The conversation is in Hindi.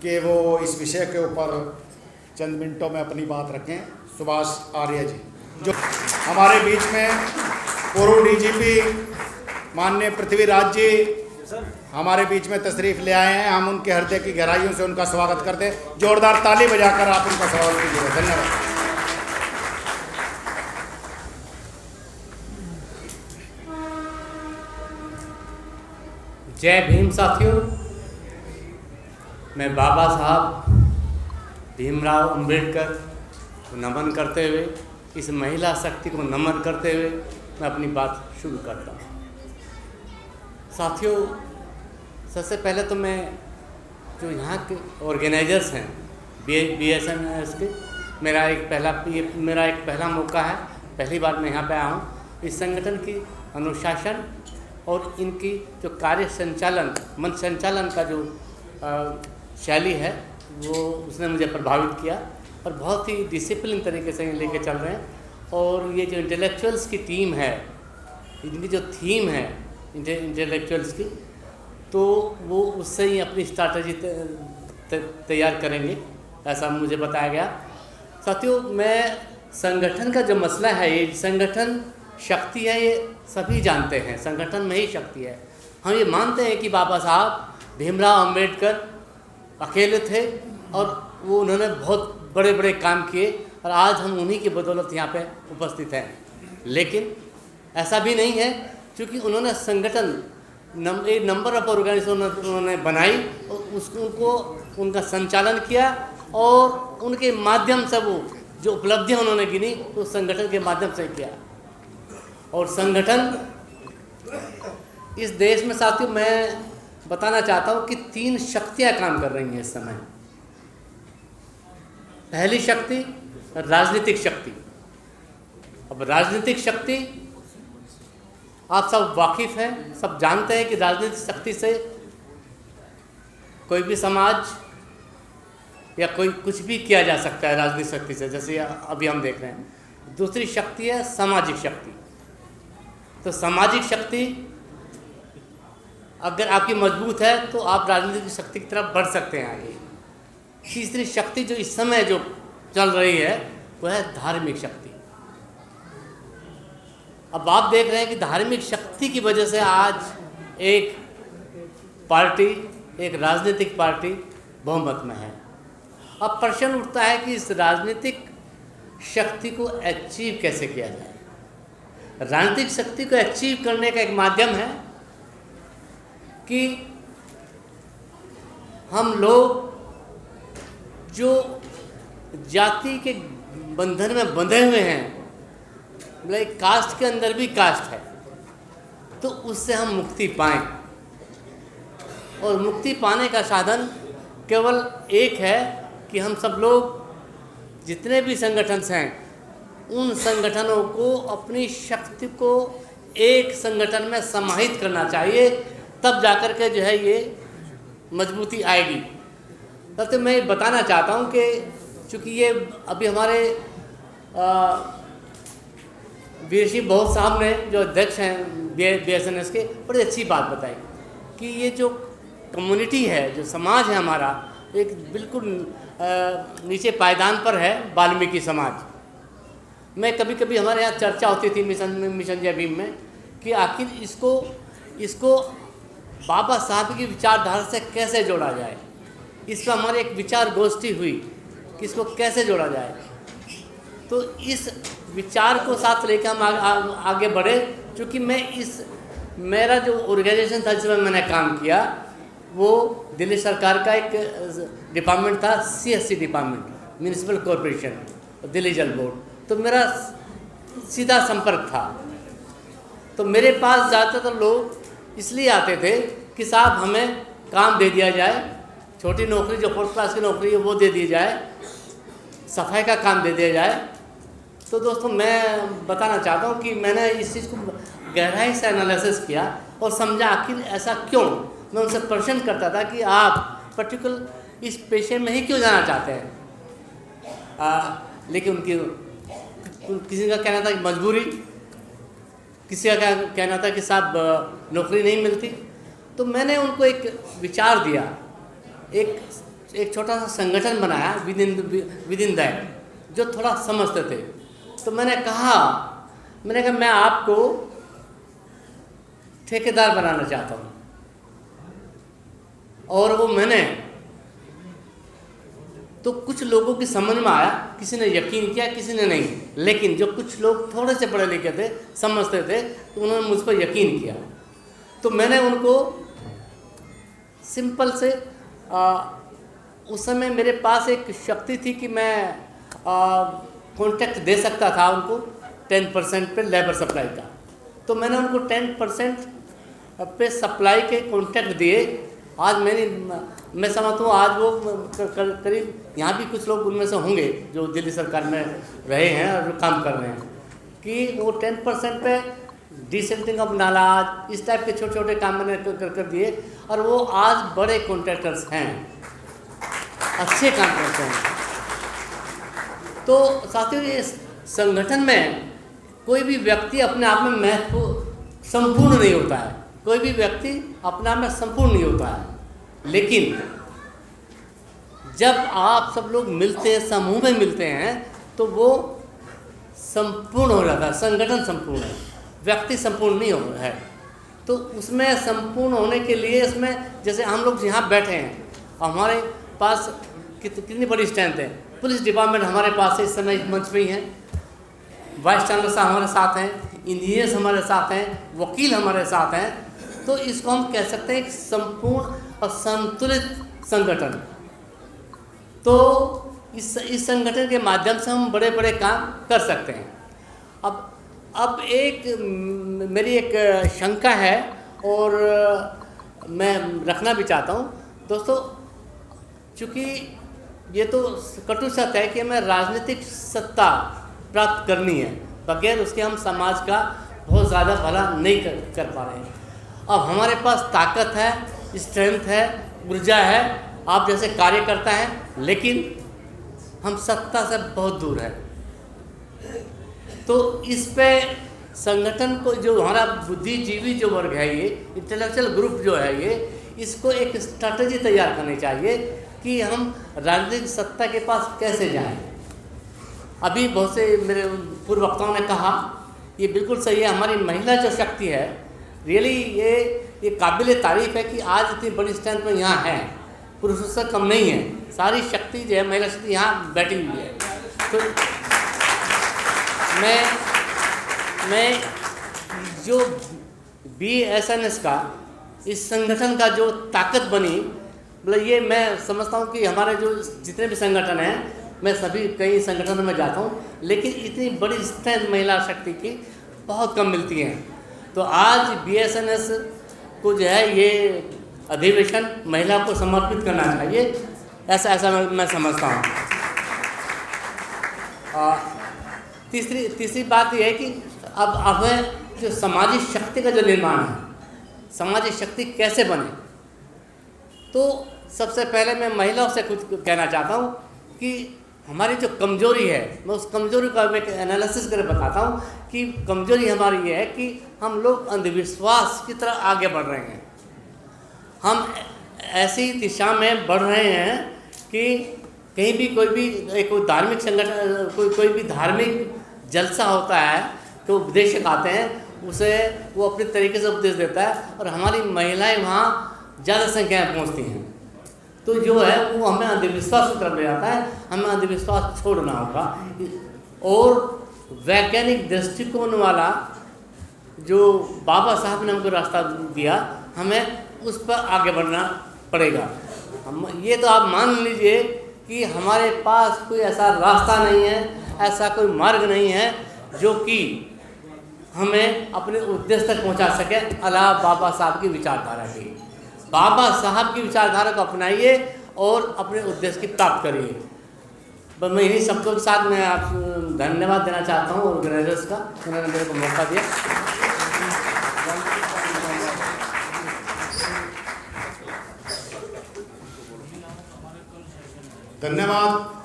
कि वो इस विषय के ऊपर चंद मिनटों में अपनी बात रखें। सुभाष आर्य जी जो हमारे बीच में, पूर्व डीजीपी माननीय पृथ्वीराज जी हमारे बीच में तशरीफ़ ले आए हैं। हम उनके हृदय की गहराइयों से उनका स्वागत करते हैं। जोरदार ताली बजाकर आप उनका स्वागत कीजिए। धन्यवाद। जय भीम साथियों। मैं बाबा साहब भीमराव अंबेडकर को नमन करते हुए, इस महिला शक्ति को नमन करते हुए मैं अपनी बात शुरू करता हूँ। साथियों, सबसे पहले तो मैं जो यहाँ के ऑर्गेनाइजर्स हैं BSNS के, मेरा एक पहला मौका है, पहली बार मैं यहाँ पे आया हूँ। इस संगठन की अनुशासन और इनकी जो कार्य संचालन, मन संचालन का जो शैली है वो उसने मुझे प्रभावित किया और बहुत ही डिसिप्लिन तरीके से लेके चल रहे हैं। और ये जो इंटेलेक्चुअल्स की टीम है, इनकी जो थीम है इंटेलेक्चुअल्स की, तो वो उससे ही अपनी स्ट्रैटेजी तैयार करेंगे, ऐसा मुझे बताया गया। साथियों, मैं संगठन का जो मसला है, ये संगठन शक्ति है, ये सभी जानते हैं, संगठन में ही शक्ति है। हम ये मानते हैं कि बाबा साहब भीमराव अंबेडकर अकेले थे और वो उन्होंने बहुत बड़े बड़े काम किए और आज हम उन्हीं की बदौलत यहाँ पे उपस्थित हैं। लेकिन ऐसा भी नहीं है, क्योंकि उन्होंने संगठन एक नंबर ऑफ ऑर्गेनाइजेशन उन्होंने बनाई और उनका संचालन किया और उनके माध्यम से वो जो उपलब्धियाँ उन्होंने गिनी तो संगठन के माध्यम से किया। और संगठन इस देश में, साथियों, मैं बताना चाहता हूँ कि 3 शक्तियाँ काम कर रही हैं इस समय। पहली शक्ति राजनीतिक शक्ति। अब राजनीतिक शक्ति आप सब वाकिफ हैं, सब जानते हैं कि राजनीतिक शक्ति से कोई भी समाज या कोई कुछ भी किया जा सकता है राजनीतिक शक्ति से, जैसे अभी हम देख रहे हैं। दूसरी शक्ति है सामाजिक शक्ति। तो सामाजिक शक्ति अगर आपकी मजबूत है तो आप राजनीतिक शक्ति की तरफ बढ़ सकते हैं आगे। तीसरी शक्ति जो इस समय जो चल रही है वह है धार्मिक शक्ति। अब आप देख रहे हैं कि धार्मिक शक्ति की वजह से आज एक पार्टी, एक राजनीतिक पार्टी बहुमत में है। अब प्रश्न उठता है कि इस राजनीतिक शक्ति को अचीव कैसे किया जाए। राजनीतिक शक्ति को अचीव करने का एक माध्यम है कि हम लोग जो जाति के बंधन में बंधे हुए हैं, मतलब कास्ट के अंदर भी कास्ट है, तो उससे हम मुक्ति पाएं। और मुक्ति पाने का साधन केवल एक है कि हम सब लोग जितने भी संगठन हैं, उन संगठनों को अपनी शक्ति को एक संगठन में समाहित करना चाहिए, तब जाकर के जो है ये मजबूती आएगी। तो मैं बताना चाहता हूँ कि चूँकि ये अभी हमारे वीर सिंह बहुत साहब ने, जो अध्यक्ष हैं BSNS के, बड़ी अच्छी बात बताई कि ये जो कम्युनिटी है, जो समाज है हमारा, एक बिल्कुल नीचे पायदान पर है, वाल्मीकि समाज। मैं कभी कभी हमारे यहाँ चर्चा होती थी मिशन जय भीम में कि आखिर इसको बाबा साहब की विचारधारा से कैसे जोड़ा जाए। इस पर हमारी एक विचार गोष्ठी हुई कि इसको कैसे जोड़ा जाए। तो इस विचार को साथ लेकर हम आगे बढ़े। क्योंकि मेरा जो ऑर्गेनाइजेशन था जिसमें मैंने काम किया, वो दिल्ली सरकार का एक डिपार्टमेंट था, CSC department, municipal corporation, Delhi जल बोर्ड। तो मेरा सीधा संपर्क था। तो मेरे पास ज़्यादातर लोग इसलिए आते थे कि साहब हमें काम दे दिया जाए, छोटी नौकरी जो 4th क्लास की नौकरी है वो दे दी जाए, सफाई का काम दे दिया जाए। तो दोस्तों, मैं बताना चाहता हूँ कि मैंने इस चीज़ को गहराई से एनालिसिस किया और समझा आखिर ऐसा क्यों। मैं उनसे प्रश्न करता था कि आप पर्टिकुलर इस पेशे में ही क्यों जाना चाहते हैं। लेकिन किसी का कहना था कि मजबूरी, किसी का कहना था कि साहब नौकरी नहीं मिलती। तो मैंने उनको एक विचार दिया, एक एक छोटा सा संगठन बनाया विद इन दैट, जो थोड़ा समझते थे। तो मैंने कहा मैं आपको ठेकेदार बनाना चाहता हूँ, और वो मैंने तो कुछ लोगों की समझ में आया, किसी ने यकीन किया, किसी ने नहीं, लेकिन जो कुछ लोग थोड़े से पढ़े लिखे थे, समझते थे, तो उन्होंने मुझ पर यकीन किया। तो मैंने उनको सिंपल से उस समय मेरे पास एक शक्ति थी कि मैं कॉन्ट्रैक्ट दे सकता था उनको 10% पे लेबर सप्लाई का। तो मैंने उनको 10% पे सप्लाई के कॉन्ट्रैक्ट दिए। आज मैं समझता हूँ आज वो करीब यहाँ भी कुछ लोग उनमें से होंगे जो दिल्ली सरकार में रहे हैं और काम कर रहे हैं, कि वो 10% पे डिसेंटिंग ऑफ नाला इस टाइप के छोटे छोटे काम मैंने कर दिए, और वो आज बड़े कॉन्ट्रैक्टर्स हैं, अच्छे कॉन्ट्रैक्टर हैं। तो साथियों, ये संगठन में कोई भी व्यक्ति अपने आप में संपूर्ण नहीं होता है, कोई भी व्यक्ति अपने आप में संपूर्ण नहीं होता है, लेकिन जब आप सब लोग मिलते हैं, समूह में मिलते हैं, तो वो संपूर्ण हो जाता है। संगठन संपूर्ण है, व्यक्ति संपूर्ण नहीं हो है। तो उसमें संपूर्ण होने के लिए इसमें जैसे हम लोग यहाँ बैठे हैं, हमारे पास कितनी बड़ी स्ट्रेंथ है। पुलिस डिपार्टमेंट हमारे पास इस समय मंच पे ही है, वाइस चांसलर साहब हमारे साथ हैं, इंजीनियर्स हमारे साथ हैं, वकील हमारे साथ हैं। तो इसको हम कह सकते हैं एक संपूर्ण और संतुलित संगठन। तो इस संगठन के माध्यम से हम बड़े बड़े काम कर सकते हैं। अब मेरी एक शंका है और मैं रखना भी चाहता हूँ दोस्तों, चूँकि ये तो कटु सत्य है कि हमें राजनीतिक सत्ता प्राप्त करनी है, बगैर उसके हम समाज का बहुत ज़्यादा भला नहीं कर पा रहे हैं। अब हमारे पास ताकत है, स्ट्रेंथ है, ऊर्जा है, आप जैसे कार्यकर्ता हैं, लेकिन हम सत्ता से बहुत दूर है। तो इस पे संगठन को, जो हमारा बुद्धिजीवी जो वर्ग है, ये इंटेलेक्चुअल ग्रुप जो है, ये इसको एक स्ट्रैटेजी तैयार करनी चाहिए कि हम राजनीतिक सत्ता के पास कैसे जाएं। अभी बहुत से मेरे पूर्व वक्ताओं ने कहा, ये बिल्कुल सही है, हमारी महिला जो शक्ति है, रियली ये काबिल तारीफ़ है कि आज इतनी बड़ी स्ट्रेंथ में यहाँ है, पुरुषों से कम नहीं है, सारी शक्ति जो है, महिला शक्ति यहाँ बैठी हुई है। तो मैं जो BSNS का, इस संगठन का जो ताकत बनी, मतलब ये मैं समझता हूँ कि हमारे जो जितने भी संगठन हैं, मैं सभी कई संगठनों में जाता हूँ, लेकिन इतनी बड़ी स्ट्रेंथ महिला शक्ति की बहुत कम मिलती हैं। तो आज BSNS को जो है ये अधिवेशन महिला को समर्पित करना चाहिए, ऐसा मैं समझता हूँ। तीसरी बात यह है कि अब हमें जो सामाजिक शक्ति का जो निर्माण है, सामाजिक शक्ति कैसे बने, तो सबसे पहले मैं महिलाओं से कुछ कहना चाहता हूँ कि हमारी जो कमजोरी है, मैं उस कमजोरी का एक एनालिसिस करके बताता हूँ कि कमजोरी हमारी ये है कि हम लोग अंधविश्वास की तरफ आगे बढ़ रहे हैं। हम ऐसी दिशा में बढ़ रहे हैं कि कहीं भी कोई भी एक धार्मिक संगठन, कोई भी धार्मिक जलसा होता है, तो उपदेशक आते हैं, उसे वो अपने तरीके से उपदेश देता है, और हमारी महिलाएं वहाँ ज़्यादा संख्या में पहुँचती हैं। तो जो है वो हमें अंधविश्वास की तरफ ले जाता है। हमें अंधविश्वास छोड़ना होगा, और वैज्ञानिक दृष्टिकोण वाला जो बाबा साहब ने हमको रास्ता दिया, हमें उस पर आगे बढ़ना पड़ेगा। हम ये तो आप मान लीजिए कि हमारे पास कोई ऐसा रास्ता नहीं है, ऐसा कोई मार्ग नहीं है जो कि हमें अपने उद्देश्य तक पहुंचा सके, अलावा बाबा साहब की विचारधारा की। बाबा साहब की विचारधारा को अपनाइए और अपने उद्देश्य की प्राप्त करिए। बस मैं इन्हीं शब्दों के साथ मैं आप धन्यवाद देना चाहता हूँ ऑर्गेनाइजर्स का, उन्होंने मेरे को मौका दिया। धन्यवाद।